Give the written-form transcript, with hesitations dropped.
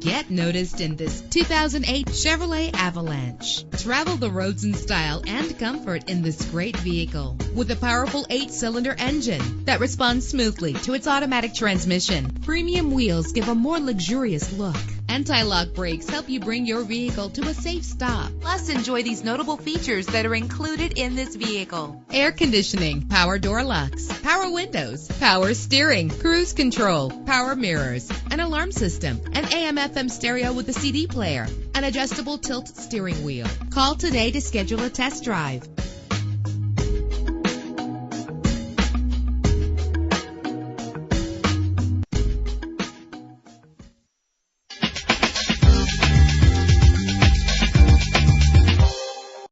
Get noticed in this 2008 Chevrolet Avalanche. Travel the roads in style and comfort in this great vehicle. With a powerful 8-cylinder engine that responds smoothly to its automatic transmission, premium wheels give a more luxurious look. Anti-lock brakes help you bring your vehicle to a safe stop. Plus, enjoy these notable features that are included in this vehicle: air conditioning, power door locks, power windows, power steering, cruise control, power mirrors, an alarm system, an AM/FM stereo with a CD player, an adjustable tilt steering wheel. Call today to schedule a test drive.